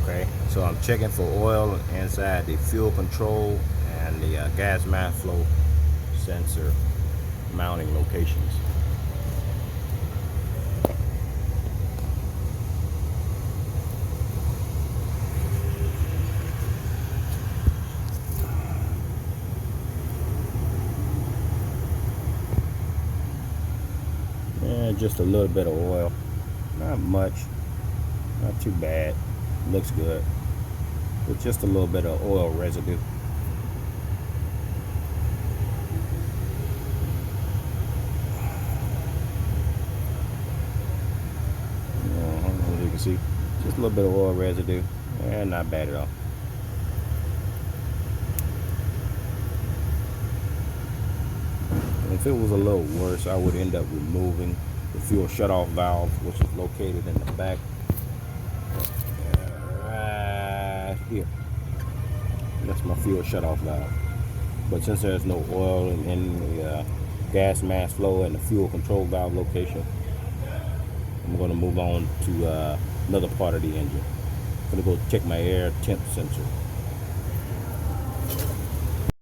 Okay, so I'm checking for oil inside the fuel control and the gas mass flow sensor mounting locations. And just a little bit of oil, not much, not too bad, looks good, with just a little bit of oil residue. As you can see, just a little bit of oil residue, and not bad at all. If it was a little worse, I would end up removing the fuel shutoff valve, which is located in the back, right here. That's my fuel shutoff valve. But since there's no oil in the gas mass flow and the fuel control valve location, I'm going to move on to another part of the engine. I'm going to go check my air temp sensor.